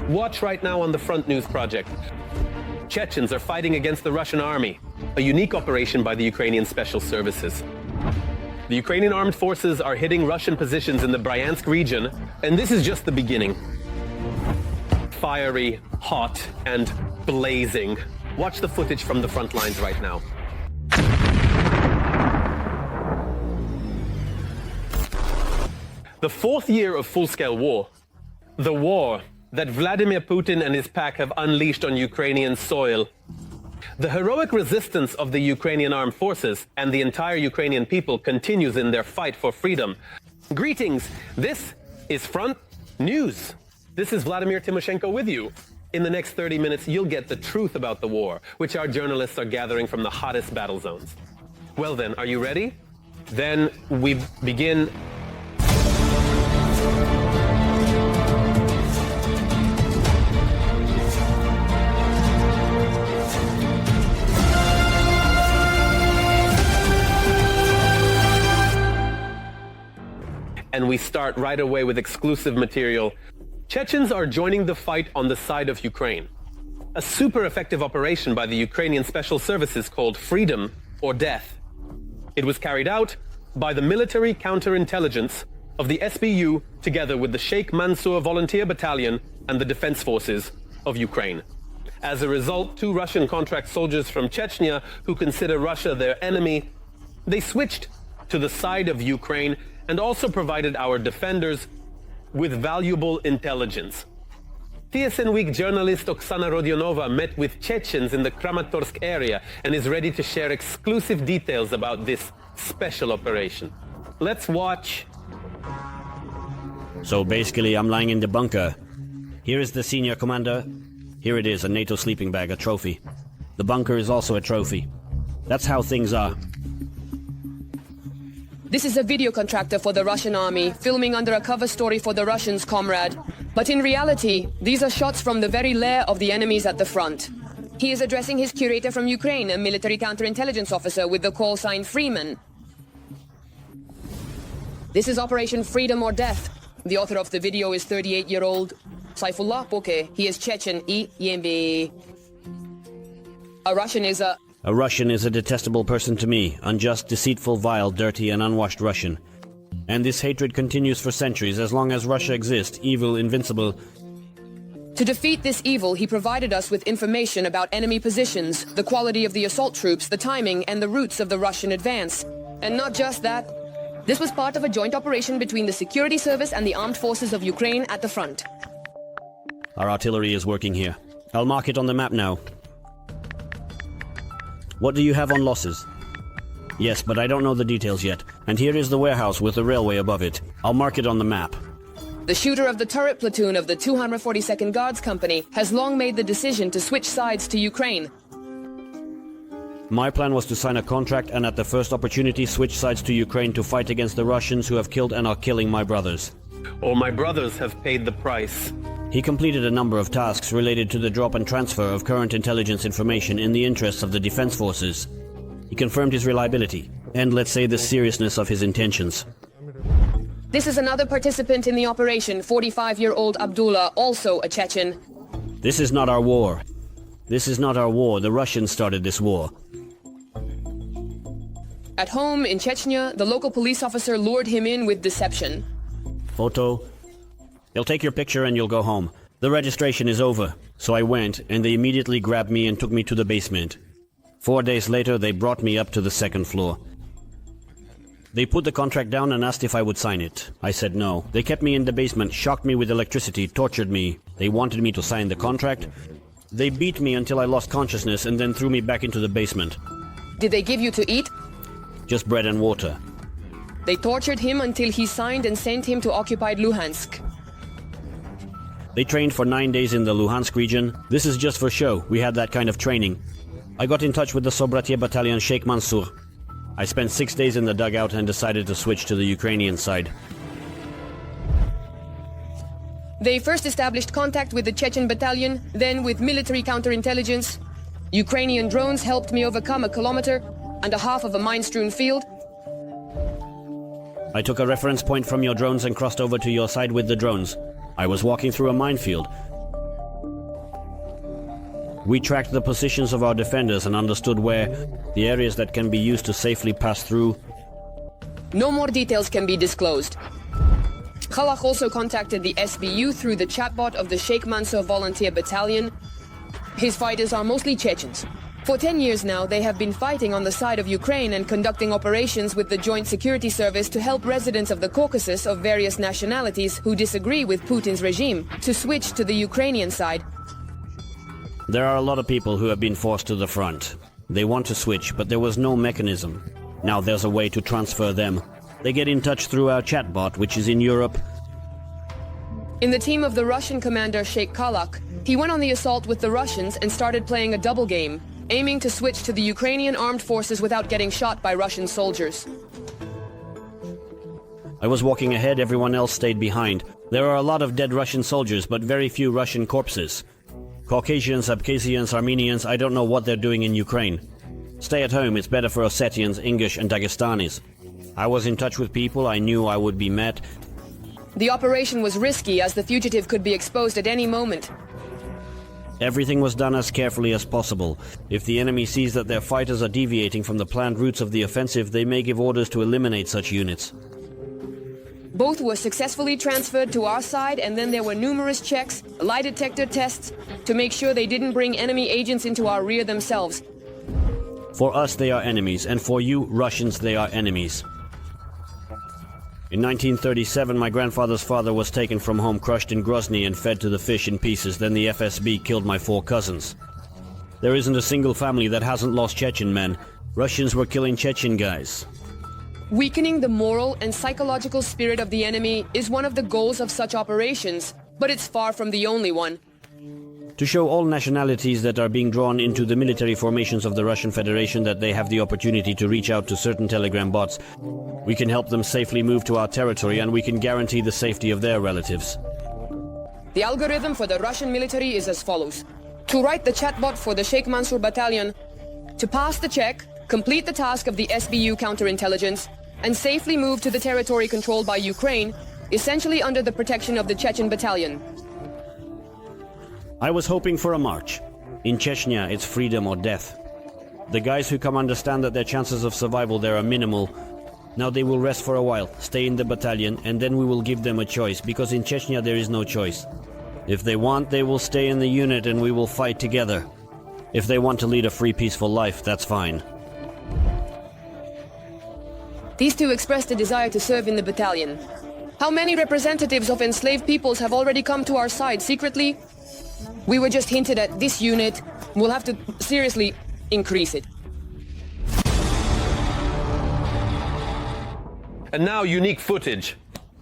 Watch right now on the Front News Project. Chechens are fighting against the Russian army, a unique operation by the Ukrainian Special Services. The Ukrainian armed forces are hitting Russian positions in the Bryansk region, and this is just the beginning. Fiery, hot, and blazing. Watch the footage from the front lines right now. The fourth year of full-scale war, the war that Vladimir Putin and his pack have unleashed on Ukrainian soil. The heroic resistance of the Ukrainian armed forces and the entire Ukrainian people continues in their fight for freedom. Greetings, this is Front News. This is Vladimir Timoshenko with you. In the next 30 minutes, you'll get the truth about the war, which our journalists are gathering from the hottest battle zones. Well then, are you ready? Then we begin. And we start right away with exclusive material. Chechens are joining the fight on the side of Ukraine. A super effective operation by the Ukrainian Special Services called Freedom or Death. It was carried out by the military counterintelligence of the SBU together with the Sheikh Mansour Volunteer Battalion and the Defense Forces of Ukraine. As a result, 2 Russian contract soldiers from Chechnya who consider Russia their enemy, they switched to the side of Ukraine and also provided our defenders with valuable intelligence. TSN Week journalist Oksana Rodionova met with Chechens in the Kramatorsk area and is ready to share exclusive details about this special operation. Let's watch. So basically, I'm lying in the bunker. Here is the senior commander. Here it is, a NATO sleeping bag, a trophy. The bunker is also a trophy. That's how things are. This is a video contractor for the Russian army, filming under a cover story for the Russians, comrade. But in reality, these are shots from the very lair of the enemies at the front. He is addressing his curator from Ukraine, a military counterintelligence officer with the call sign Freeman. This is Operation Freedom or Death. The author of the video is 38-year-old Saifullah Poke. He is Chechen. A Russian is a... A Russian is a detestable person to me, unjust, deceitful, vile, dirty, and unwashed Russian. And this hatred continues for centuries, as long as Russia exists, evil, invincible. To defeat this evil, he provided us with information about enemy positions, the quality of the assault troops, the timing, and the routes of the Russian advance. And not just that, this was part of a joint operation between the security service and the armed forces of Ukraine at the front. Our artillery is working here. I'll mark it on the map now. What do you have on losses? Yes, but I don't know the details yet. And here is the warehouse with the railway above it. I'll mark it on the map. The shooter of the turret platoon of the 242nd Guards Company has long made the decision to switch sides to Ukraine. My plan was to sign a contract and at the first opportunity switch sides to Ukraine to fight against the Russians who have killed and are killing my brothers. Or my brothers have paid the price. He completed a number of tasks related to the drop and transfer of current intelligence information in the interests of the defense forces. He confirmed his reliability, and let's say the seriousness of his intentions. This is another participant in the operation, 45-year-old Abdullah, also a Chechen. This is not our war. This is not our war. The Russians started this war. At home in Chechnya, the local police officer lured him in with deception. Photo. They'll take your picture and you'll go home. The registration is over. So I went, and they immediately grabbed me and took me to the basement. 4 days later, they brought me up to the second floor. They put the contract down and asked if I would sign it. I said no. They kept me in the basement, shocked me with electricity, tortured me. They wanted me to sign the contract. They beat me until I lost consciousness and then threw me back into the basement. Did they give you to eat? Just bread and water. They tortured him until he signed and sent him to occupied Luhansk. They trained for 9 days in the Luhansk region. This is just for show. We had that kind of training. I got in touch with the Sobratie Battalion Sheikh Mansour. I spent 6 days in the dugout and decided to switch to the Ukrainian side. They first established contact with the Chechen battalion, then with military counterintelligence. Ukrainian drones helped me overcome 1.5 kilometers of a mine-strewn field. I took a reference point from your drones and crossed over to your side with the drones. I was walking through a minefield. We tracked the positions of our defenders and understood where the areas that can be used to safely pass through. No more details can be disclosed. Khalach also contacted the SBU through the chatbot of the Sheikh Mansour Volunteer Battalion. His fighters are mostly Chechens. For 10 years now, they have been fighting on the side of Ukraine and conducting operations with the Joint Security Service to help residents of the Caucasus of various nationalities who disagree with Putin's regime to switch to the Ukrainian side. There are a lot of people who have been forced to the front. They want to switch, but there was no mechanism. Now there's a way to transfer them. They get in touch through our chatbot, which is in Europe. In the team of the Russian commander Sheikh Khalach, he went on the assault with the Russians and started playing a double game, aiming to switch to the Ukrainian armed forces without getting shot by Russian soldiers. I was walking ahead, everyone else stayed behind. There are a lot of dead Russian soldiers, but very few Russian corpses. Caucasians, Abkhazians, Armenians, I don't know what they're doing in Ukraine. Stay at home, it's better for Ossetians, Ingush and Dagestanis. I was in touch with people, I knew I would be met. The operation was risky as the fugitive could be exposed at any moment. Everything was done as carefully as possible. If the enemy sees that their fighters are deviating from the planned routes of the offensive, they may give orders to eliminate such units. Both were successfully transferred to our side, and then there were numerous checks, lie detector tests, to make sure they didn't bring enemy agents into our rear themselves. For us they are enemies, and for you Russians they are enemies. In 1937 my grandfather's father was taken from home, crushed in Grozny and fed to the fish in pieces. Then the FSB killed my 4 cousins. There isn't a single family that hasn't lost Chechen men. Russians were killing Chechen guys. Weakening the moral and psychological spirit of the enemy is one of the goals of such operations, but it's far from the only one. To show all nationalities that are being drawn into the military formations of the Russian Federation that they have the opportunity to reach out to certain Telegram bots, we can help them safely move to our territory and we can guarantee the safety of their relatives. The algorithm for the Russian military is as follows. To write the chatbot for the Sheikh Mansour Battalion, to pass the check, complete the task of the SBU counterintelligence, and safely move to the territory controlled by Ukraine, essentially under the protection of the Chechen battalion. I was hoping for a march. In Chechnya, it's freedom or death. The guys who come understand that their chances of survival there are minimal. Now they will rest for a while, stay in the battalion, and then we will give them a choice, because in Chechnya there is no choice. If they want, they will stay in the unit and we will fight together. If they want to lead a free, peaceful life, that's fine. These two expressed a desire to serve in the battalion. How many representatives of enslaved peoples have already come to our side secretly? We were just hinted at this unit. We'll have to seriously increase it. And now unique footage.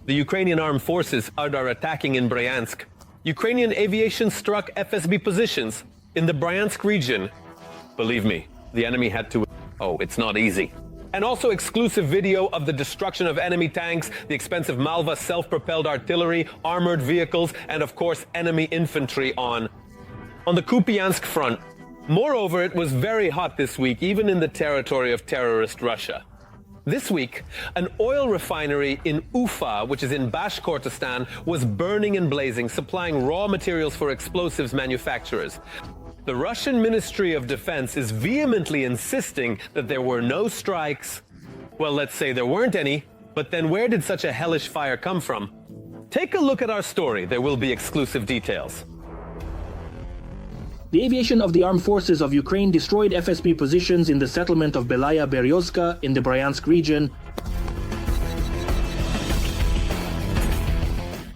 The Ukrainian armed forces are attacking in Bryansk. Ukrainian aviation struck FSB positions in the Bryansk region. Believe me, the enemy had to... Oh, it's not easy. And also exclusive video of the destruction of enemy tanks, the expensive Malva self-propelled artillery, armored vehicles, and of course enemy infantry on the Kupiansk front. Moreover, it was very hot this week, even in the territory of terrorist Russia. This week, an oil refinery in Ufa, which is in Bashkortostan, was burning and blazing, supplying raw materials for explosives manufacturers. The Russian Ministry of Defense is vehemently insisting that there were no strikes. Well, let's say there weren't any, but then where did such a hellish fire come from? Take a look at our story. There will be exclusive details. The aviation of the armed forces of Ukraine destroyed FSB positions in the settlement of Belaya Beryozka in the Bryansk region.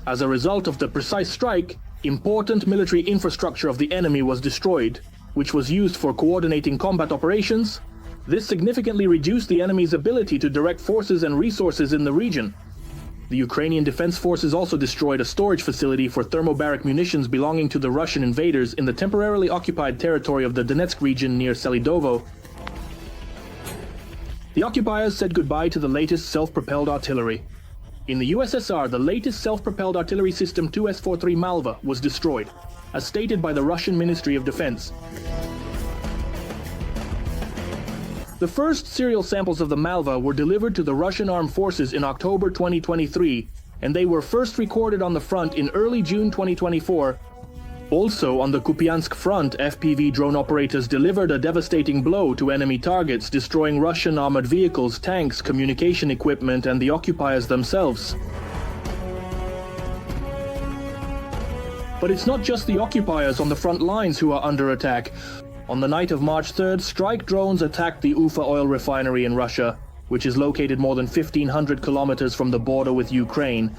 As a result of the precise strike, important military infrastructure of the enemy was destroyed, which was used for coordinating combat operations. This significantly reduced the enemy's ability to direct forces and resources in the region. The Ukrainian Defense Forces also destroyed a storage facility for thermobaric munitions belonging to the Russian invaders in the temporarily occupied territory of the Donetsk region near Selidovo. The occupiers said goodbye to the latest self-propelled artillery. In the USSR, the latest self-propelled artillery system 2S-43 Malva was destroyed, as stated by the Russian Ministry of Defense. The first serial samples of the Malva were delivered to the Russian armed forces in October 2023, and they were first recorded on the front in early June 2024. Also, on the Kupiansk front, FPV drone operators delivered a devastating blow to enemy targets, destroying Russian armored vehicles, tanks, communication equipment, and the occupiers themselves. But it's not just the occupiers on the front lines who are under attack. On the night of March 3rd, strike drones attacked the Ufa oil refinery in Russia, which is located more than 1,500 kilometers from the border with Ukraine.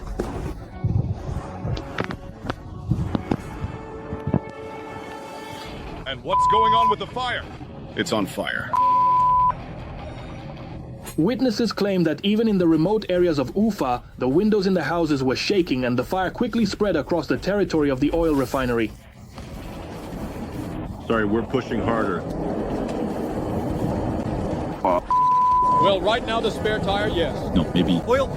And what's going on with the fire? It's on fire. Witnesses claim that even in the remote areas of Ufa, the windows in the houses were shaking and the fire quickly spread across the territory of the oil refinery. Sorry, we're pushing harder. Well, right now the spare tire, yes. No, maybe. Oil.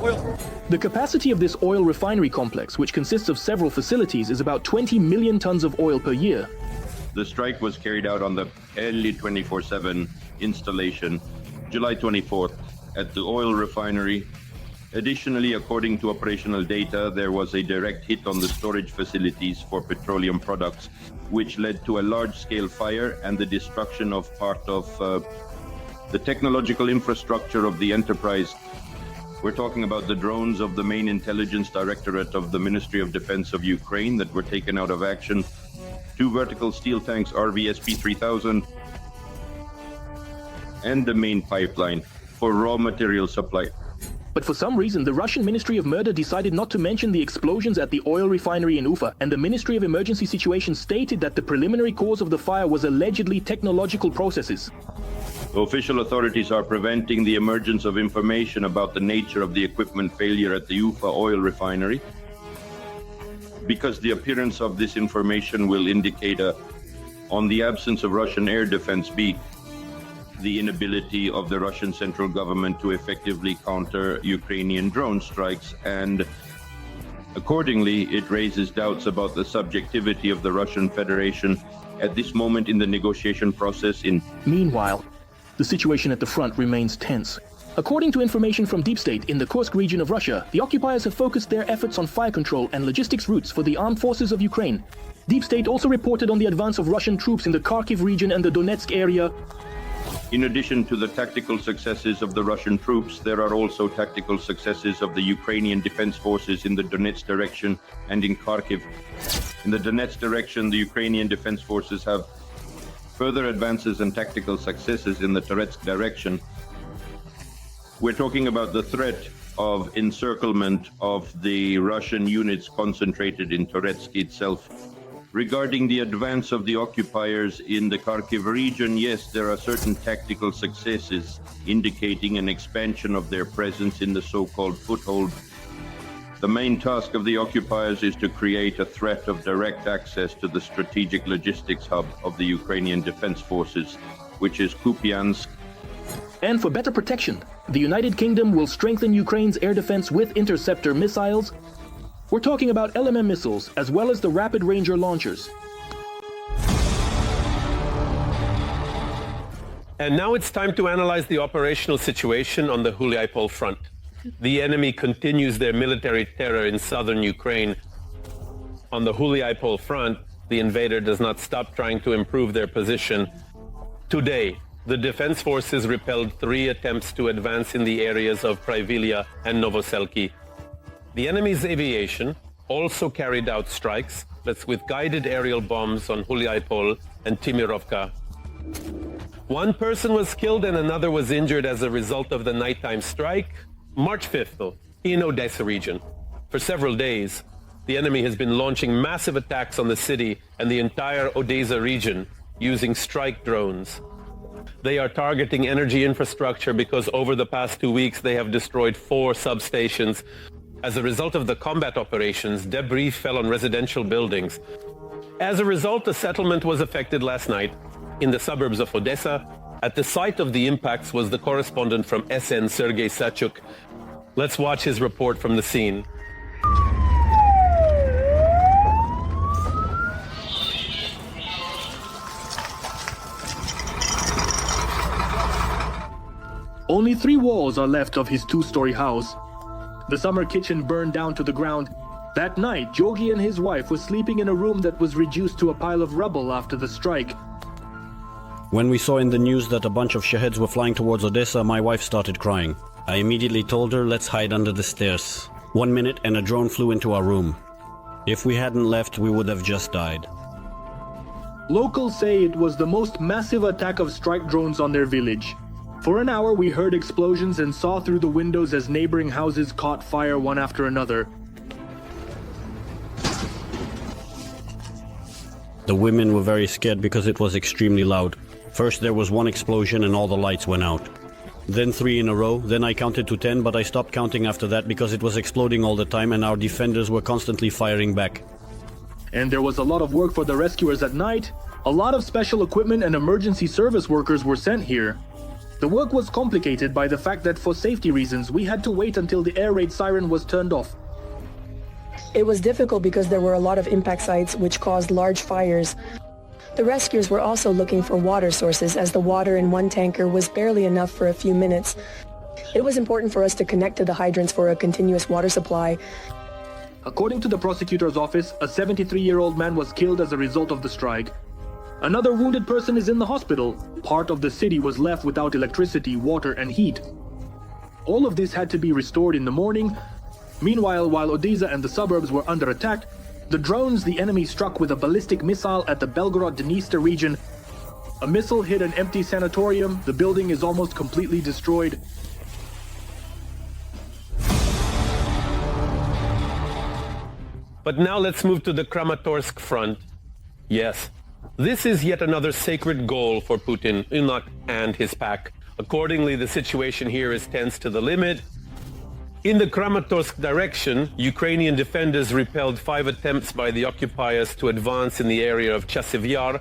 The capacity of this oil refinery complex, which consists of several facilities, is about 20 million tons of oil per year. The strike was carried out on the Eli 24/7 installation, July 24th, at the oil refinery. Additionally, according to operational data, there was a direct hit on the storage facilities for petroleum products, which led to a large-scale fire and the destruction of part of the technological infrastructure of the enterprise. We're talking about the drones of the main intelligence directorate of the Ministry of Defense of Ukraine that were taken out of action, 2 vertical steel tanks RVSP 3000, and the main pipeline for raw material supply. But for some reason, the Russian Ministry of Murder decided not to mention the explosions at the oil refinery in Ufa, and the Ministry of Emergency Situations stated that the preliminary cause of the fire was allegedly technological processes. Official authorities are preventing the emergence of information about the nature of the equipment failure at the Ufa oil refinery, because the appearance of this information will indicate on the absence of Russian air defense, the inability of the Russian central government to effectively counter Ukrainian drone strikes, and accordingly, it raises doubts about the subjectivity of the Russian Federation at this moment in the negotiation process. Meanwhile, the situation at the front remains tense. According to information from Deep State, in the Kursk region of Russia, the occupiers have focused their efforts on fire control and logistics routes for the armed forces of Ukraine. Deep State also reported on the advance of Russian troops in the Kharkiv region and the Donetsk area. In addition to the tactical successes of the Russian troops, there are also tactical successes of the Ukrainian defense forces in the Donetsk direction and in Kharkiv. In the Donetsk direction, the Ukrainian defense forces have further advances and tactical successes in the Toretsk direction. We're talking about the threat of encirclement of the Russian units concentrated in Toretsk itself. Regarding the advance of the occupiers in the Kharkiv region, yes, there are certain tactical successes indicating an expansion of their presence in the so-called foothold. The main task of the occupiers is to create a threat of direct access to the strategic logistics hub of the Ukrainian defense forces, which is Kupiansk. And for better protection, the United Kingdom will strengthen Ukraine's air defense with interceptor missiles. We're talking about LMM missiles, as well as the Rapid Ranger launchers. And now it's time to analyze the operational situation on the Huliaipol front. The enemy continues their military terror in southern Ukraine. On the Huliaipol front, the invader does not stop trying to improve their position. Today, the defense forces repelled 3 attempts to advance in the areas of Pryvilia and Novoselki. The enemy's aviation also carried out strikes, with guided aerial bombs on Huliaipol and Timirovka. 1 person was killed and another was injured as a result of the nighttime strike, March 5th, in Odessa region. For several days, the enemy has been launching massive attacks on the city and the entire Odessa region using strike drones. They are targeting energy infrastructure because over the past 2 weeks they have destroyed 4 substations. As a result of the combat operations, debris fell on residential buildings. As a result, the settlement was affected last night in the suburbs of Odessa. At the site of the impacts was the correspondent from SN, Sergei Sachuk. Let's watch his report from the scene. Only 3 walls are left of his 2-story house. The summer kitchen burned down to the ground. That night, Georgi and his wife were sleeping in a room that was reduced to a pile of rubble after the strike. When we saw in the news that a bunch of Chechens were flying towards Odessa, my wife started crying. I immediately told her, let's hide under the stairs. 1 minute and a drone flew into our room. If we hadn't left, we would have just died. Locals say it was the most massive attack of strike drones on their village. For an hour we heard explosions and saw through the windows as neighboring houses caught fire one after another. The women were very scared because it was extremely loud. First there was one explosion and all the lights went out. Then 3 in a row, then I counted to 10, but I stopped counting after that because it was exploding all the time and our defenders were constantly firing back. And there was a lot of work for the rescuers at night. A lot of special equipment and emergency service workers were sent here. The work was complicated by the fact that for safety reasons we had to wait until the air raid siren was turned off. It was difficult because there were a lot of impact sites which caused large fires. The rescuers were also looking for water sources as the water in one tanker was barely enough for a few minutes. It was important for us to connect to the hydrants for a continuous water supply. According to the prosecutor's office, a 73-year-old man was killed as a result of the strike. Another wounded person is in the hospital. Part of the city was left without electricity, water, and heat. All of this had to be restored in the morning. Meanwhile, while Odessa and the suburbs were under attack, the drones the enemy struck with a ballistic missile at the Belgorod-Dniester region. A missile hit an empty sanatorium. The building is almost completely destroyed. But now let's move to the Kramatorsk front. Yes, this is yet another sacred goal for Putin, Unak, and his pack. Accordingly, the situation here is tense to the limit. In the Kramatorsk direction, Ukrainian defenders repelled 5 attempts by the occupiers to advance in the area of Chasiv Yar.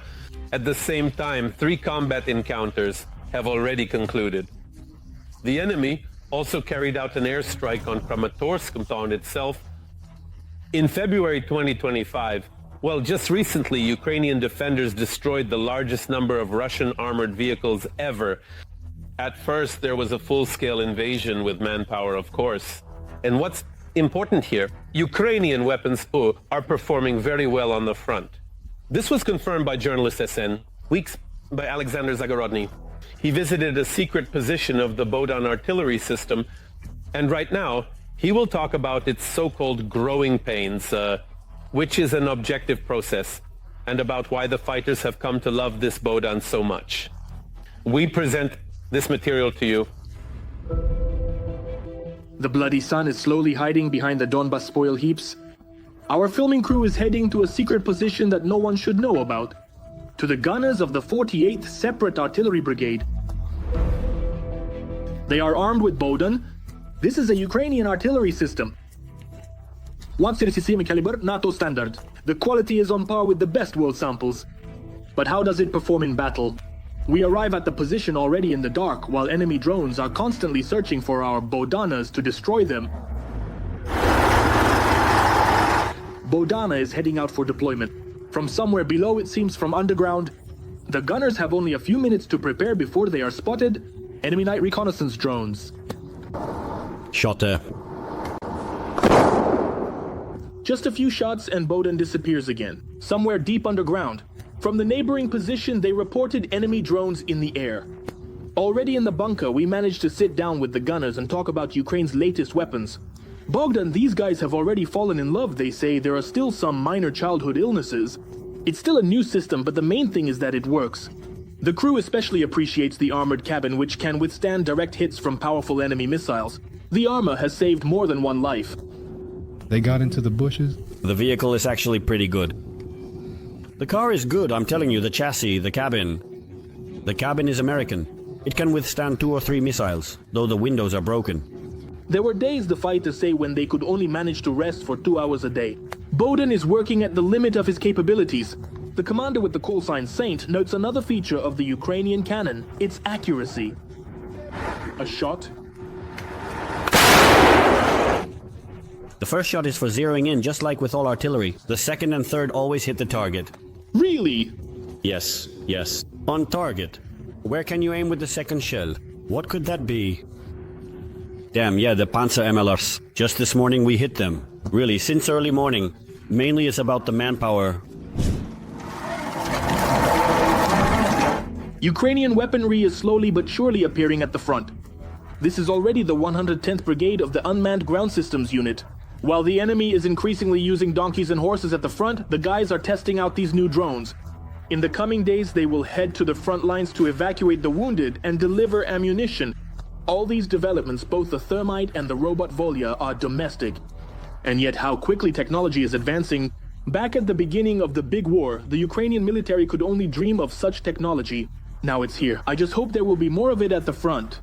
At the same time, 3 combat encounters have already concluded. The enemy also carried out an airstrike on Kramatorsk town itself. In February 2025, just recently, Ukrainian defenders destroyed the largest number of Russian armored vehicles ever. At first, there was a full-scale invasion with manpower, of course. And what's important here, Ukrainian weapons are performing very well on the front. This was confirmed by journalist SN, Weeks by Alexander Zagorodny. He visited a secret position of the Bogdana artillery system, and right now, he will talk about its so-called growing pains, which is an objective process, and about why the fighters have come to love this Bogdan so much. We present this material to you. The bloody sun is slowly hiding behind the Donbas spoil heaps. Our filming crew is heading to a secret position that no one should know about. To the gunners of the 48th Separate Artillery Brigade. They are armed with Bogdan. This is a Ukrainian artillery system. 137 caliber NATO standard. The quality is on par with the best world samples. But how does it perform in battle? We arrive at the position already in the dark, while enemy drones are constantly searching for our Bogdanas to destroy them. Bogdana is heading out for deployment. From somewhere below, it seems from underground. The gunners have only a few minutes to prepare before they are spotted. Enemy night reconnaissance drones. Shot there. Just a few shots and Bogdan disappears again, somewhere deep underground. From the neighboring position, they reported enemy drones in the air. Already in the bunker, we managed to sit down with the gunners and talk about Ukraine's latest weapons. Bogdan, these guys have already fallen in love, they say. There are still some minor childhood illnesses. It's still a new system, but the main thing is that it works. The crew especially appreciates the armored cabin, which can withstand direct hits from powerful enemy missiles. The armor has saved more than one life. They got into the bushes? The vehicle is actually pretty good. The car is good, I'm telling you, the chassis, the cabin. The cabin is American. It can withstand 2 or 3 missiles, though the windows are broken. There were days, the fighters say, when they could only manage to rest for 2 hours a day. Bogdan is working at the limit of his capabilities. The commander with the call sign Saint notes another feature of the Ukrainian cannon, its accuracy. A shot. The first shot is for zeroing in, just like with all artillery. The second and third always hit the target. Really? Yes, yes. On target. Where can you aim with the second shell? What could that be? Damn, yeah, the Panzer MLRs. Just this morning we hit them. Really, since early morning. Mainly it's about the manpower. Ukrainian weaponry is slowly but surely appearing at the front. This is already the 110th Brigade of the Unmanned Ground Systems Unit. While the enemy is increasingly using donkeys and horses at the front, the guys are testing out these new drones. In the coming days, they will head to the front lines to evacuate the wounded and deliver ammunition. All these developments, both the Thermite and the robot Volya, are domestic. And yet how quickly technology is advancing. Back at the beginning of the big war, the Ukrainian military could only dream of such technology. Now it's here. I just hope there will be more of it at the front.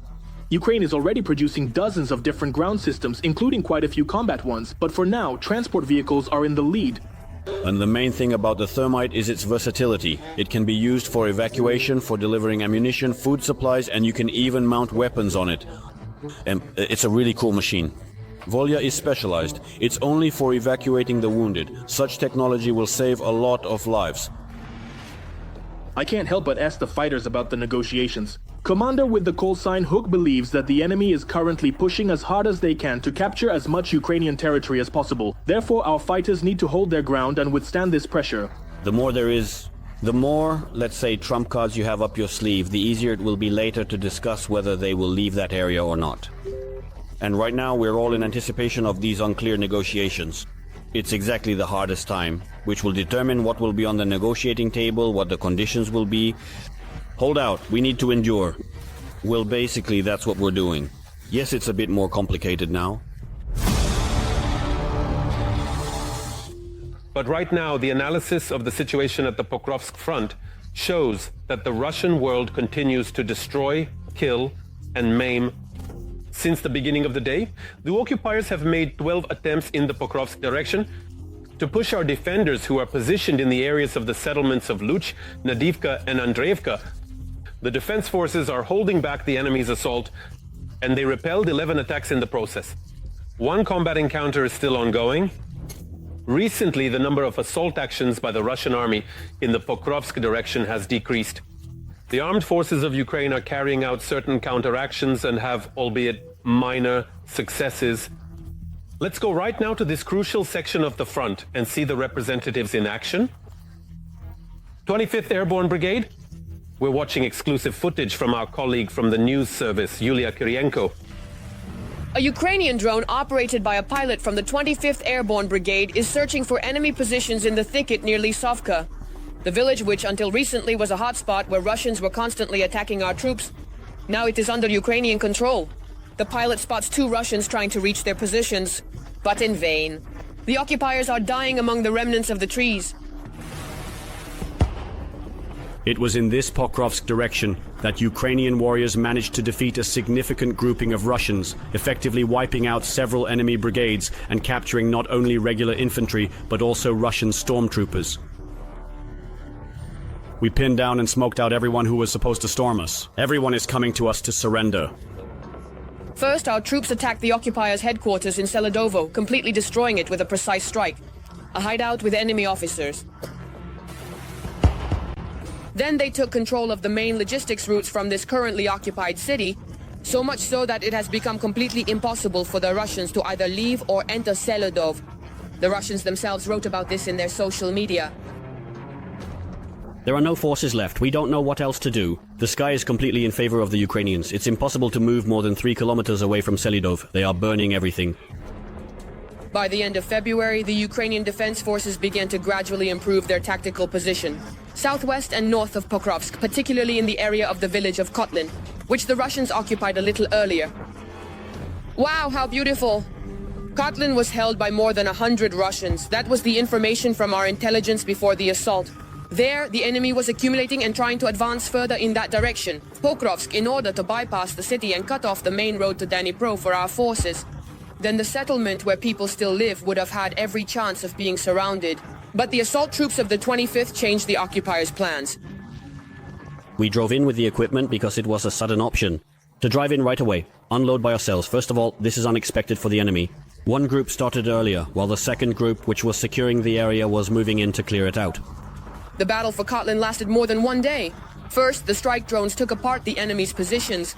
Ukraine is already producing dozens of different ground systems, including quite a few combat ones, but for now, transport vehicles are in the lead. And the main thing about the Thermite is its versatility. It can be used for evacuation, for delivering ammunition, food supplies, and you can even mount weapons on it. And it's a really cool machine. Volya is specialized. It's only for evacuating the wounded. Such technology will save a lot of lives. I can't help but ask the fighters about the negotiations. Commander with the call sign Hook believes that the enemy is currently pushing as hard as they can to capture as much Ukrainian territory as possible. Therefore, our fighters need to hold their ground and withstand this pressure. The more, let's say, trump cards you have up your sleeve, the easier it will be later to discuss whether they will leave that area or not. And right now, we're all in anticipation of these unclear negotiations. It's exactly the hardest time, which will determine what will be on the negotiating table, what the conditions will be. Hold out, we need to endure. Well, basically, that's what we're doing. Yes, it's a bit more complicated now. But right now, the analysis of the situation at the Pokrovsk front shows that the Russian world continues to destroy, kill, and maim. Since the beginning of the day, the occupiers have made 12 attempts in the Pokrovsk direction to push our defenders who are positioned in the areas of the settlements of Luch, Nadivka, and Andreevka. The defense forces are holding back the enemy's assault, and they repelled 11 attacks in the process. One combat encounter is still ongoing. Recently, the number of assault actions by the Russian army in the Pokrovsk direction has decreased. The armed forces of Ukraine are carrying out certain counteractions and have, albeit minor, successes. Let's go right now to this crucial section of the front and see the representatives in action. 25th Airborne Brigade. We're watching exclusive footage from our colleague from the news service, Yulia Kirienko. A Ukrainian drone operated by a pilot from the 25th Airborne Brigade is searching for enemy positions in the thicket near Lisovka. The village, which until recently was a hotspot where Russians were constantly attacking our troops, now it is under Ukrainian control. The pilot spots 2 Russians trying to reach their positions, but in vain. The occupiers are dying among the remnants of the trees. It was in this Pokrovsk direction that Ukrainian warriors managed to defeat a significant grouping of Russians, effectively wiping out several enemy brigades and capturing not only regular infantry, but also Russian stormtroopers. We pinned down and smoked out everyone who was supposed to storm us. Everyone is coming to us to surrender. First, our troops attacked the occupiers' headquarters in Seledovo, completely destroying it with a precise strike. A hideout with enemy officers. Then they took control of the main logistics routes from this currently occupied city, so much so that it has become completely impossible for the Russians to either leave or enter Seledov. The Russians themselves wrote about this in their social media. There are no forces left. We don't know what else to do. The sky is completely in favor of the Ukrainians. It's impossible to move more than 3 kilometers away from Selidov. They are burning everything. By the end of February, the Ukrainian defense forces began to gradually improve their tactical position. Southwest and north of Pokrovsk, particularly in the area of the village of Kotlin, which the Russians occupied a little earlier. Wow, how beautiful! Kotlin was held by more than 100 Russians. That was the information from our intelligence before the assault. There, the enemy was accumulating and trying to advance further in that direction, Pokrovsk, in order to bypass the city and cut off the main road to Dnipro for our forces. Then the settlement where people still live would have had every chance of being surrounded. But the assault troops of the 25th changed the occupiers' plans. We drove in with the equipment because it was a sudden option. To drive in right away, unload by ourselves. First of all, this is unexpected for the enemy. One group started earlier, while the second group, which was securing the area, was moving in to clear it out. The battle for Kotlin lasted more than 1 day. First, the strike drones took apart the enemy's positions.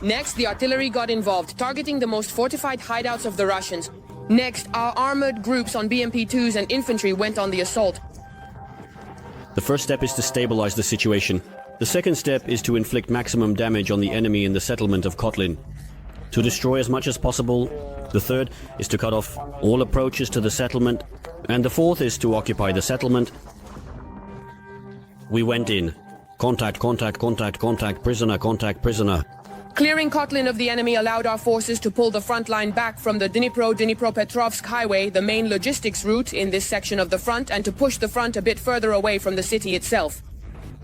Next, the artillery got involved, targeting the most fortified hideouts of the Russians. Next, our armored groups on BMP-2s and infantry went on the assault. The first step is to stabilize the situation. The second step is to inflict maximum damage on the enemy in the settlement of Kotlin. To destroy as much as possible. The third is to cut off all approaches to the settlement. And the fourth is to occupy the settlement. We went in. Contact, contact, contact, contact, prisoner, contact, prisoner. Clearing Kotlin of the enemy allowed our forces to pull the front line back from the Dnipro-Petrovsk highway, the main logistics route in this section of the front, and to push the front a bit further away from the city itself.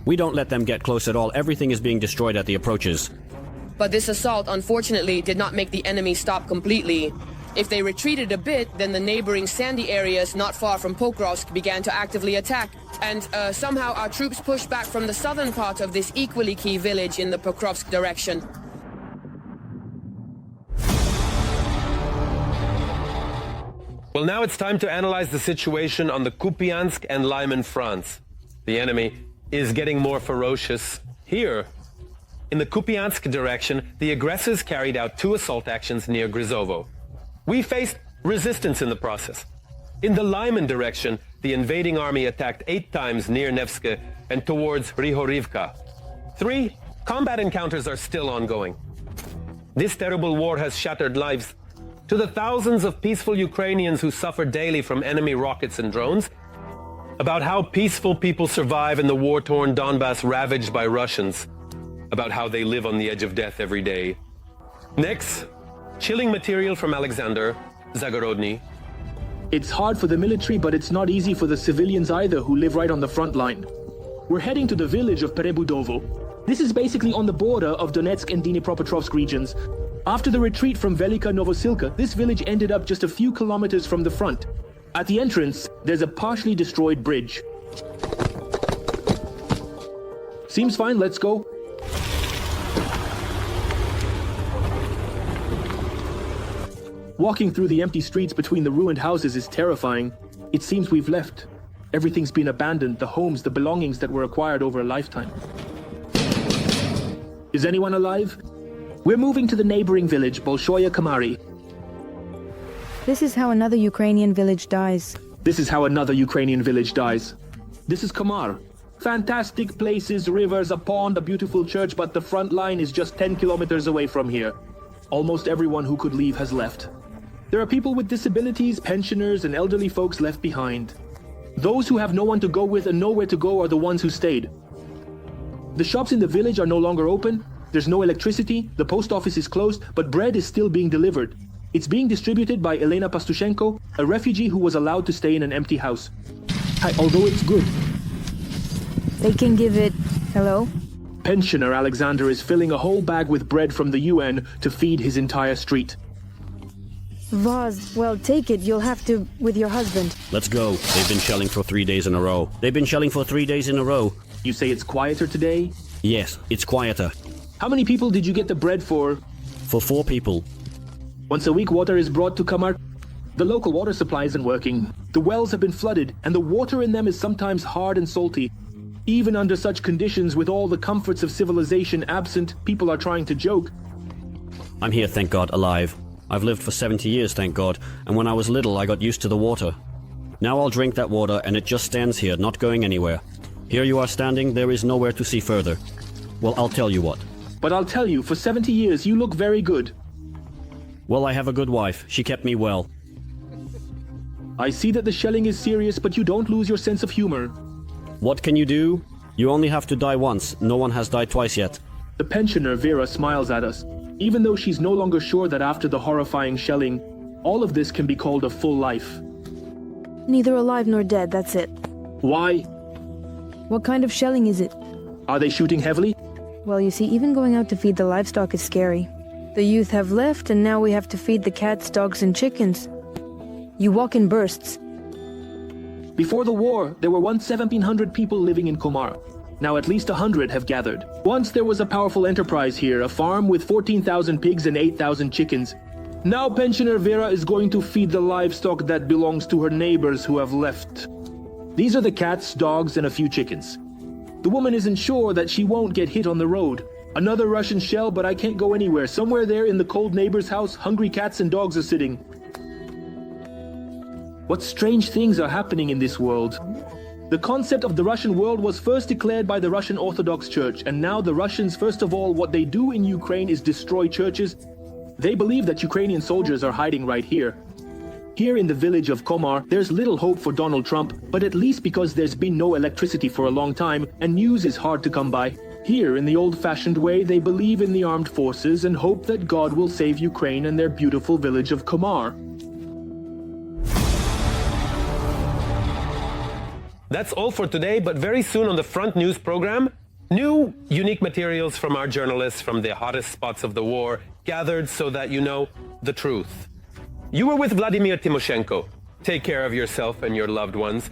We don't let them get close at all. Everything is being destroyed at the approaches. But this assault, unfortunately, did not make the enemy stop completely. If they retreated a bit, then the neighboring sandy areas not far from Pokrovsk began to actively attack. And somehow our troops pushed back from the southern part of this equally key village in the Pokrovsk direction. Well, now it's time to analyze the situation on the Kupiansk and Lyman fronts. The enemy is getting more ferocious. Here, in the Kupiansk direction, the aggressors carried out 2 assault actions near Grizovo. We faced resistance in the process. In the Lyman direction, the invading army attacked 8 times near Nevska and towards Rihorivka. 3 combat encounters are still ongoing. This terrible war has shattered lives. To the thousands of peaceful Ukrainians who suffer daily from enemy rockets and drones, about how peaceful people survive in the war-torn Donbas ravaged by Russians, about how they live on the edge of death every day. Next, chilling material from Alexander Zagorodny. It's hard for the military, but it's not easy for the civilians either who live right on the front line. We're heading to the village of Perebudovo. This is basically on the border of Donetsk and Dnipropetrovsk regions. After the retreat from Velika Novosilka, this village ended up just a few kilometers from the front. At the entrance, there's a partially destroyed bridge. Seems fine, let's go. Walking through the empty streets between the ruined houses is terrifying. It seems we've left. Everything's been abandoned, the homes, the belongings that were acquired over a lifetime. Is anyone alive? We're moving to the neighboring village, Bolshoye Kamari. This is how another Ukrainian village dies. This is how another Ukrainian village dies. This is Kamar. Fantastic places, rivers, a pond, a beautiful church, but the front line is just 10 kilometers away from here. Almost everyone who could leave has left. There are people with disabilities, pensioners, and elderly folks left behind. Those who have no one to go with and nowhere to go are the ones who stayed. The shops in the village are no longer open. There's no electricity, the post office is closed, but bread is still being delivered. It's being distributed by Elena Pastushenko, a refugee who was allowed to stay in an empty house. Hi, although it's good. They can give it... Hello? Pensioner Alexander is filling a whole bag with bread from the UN to feed his entire street. Vaz, well, take it. You'll have to with your husband. Let's go. They've been shelling for 3 days in a row. They've been shelling for 3 days in a row. You say it's quieter today? Yes, it's quieter. How many people did you get the bread for? For 4 people. Once a week, water is brought to Kamar. The local water supply isn't working. The wells have been flooded, and the water in them is sometimes hard and salty. Even under such conditions, with all the comforts of civilization absent, people are trying to joke. I'm here, thank God, alive. I've lived for 70 years, thank God, and when I was little I got used to the water. Now I'll drink that water and it just stands here, not going anywhere. Here you are standing, there is nowhere to see further. Well, I'll tell you what. But I'll tell you, for 70 years you look very good. Well, I have a good wife. She kept me well. I see that the shelling is serious, but you don't lose your sense of humor. What can you do? You only have to die once. No one has died twice yet. The pensioner Vera smiles at us, even though she's no longer sure that after the horrifying shelling, all of this can be called a full life. Neither alive nor dead, that's it. Why? What kind of shelling is it? Are they shooting heavily? Well, you see, even going out to feed the livestock is scary. The youth have left, and now we have to feed the cats, dogs, and chickens. You walk in bursts. Before the war, there were once 1,700 people living in Komar. Now at least 100 have gathered. Once there was a powerful enterprise here, a farm with 14,000 pigs and 8,000 chickens. Now pensioner Vera is going to feed the livestock that belongs to her neighbors who have left. These are the cats, dogs, and a few chickens. The woman isn't sure that she won't get hit on the road. Another Russian shell, but I can't go anywhere. Somewhere there in the cold neighbor's house, hungry cats and dogs are sitting. What strange things are happening in this world. The concept of the Russian world was first declared by the Russian Orthodox Church, and now the Russians, first of all, what they do in Ukraine is destroy churches. They believe that Ukrainian soldiers are hiding right here. Here in the village of Komar, there's little hope for Donald Trump, but at least because there's been no electricity for a long time and news is hard to come by. Here, in the old-fashioned way, they believe in the armed forces and hope that God will save Ukraine and their beautiful village of Komar. That's all for today, but very soon on the Front News program, new, unique materials from our journalists from the hottest spots of the war, gathered so that you know the truth. You were with Vladimir Timoshenko. Take care of yourself and your loved ones.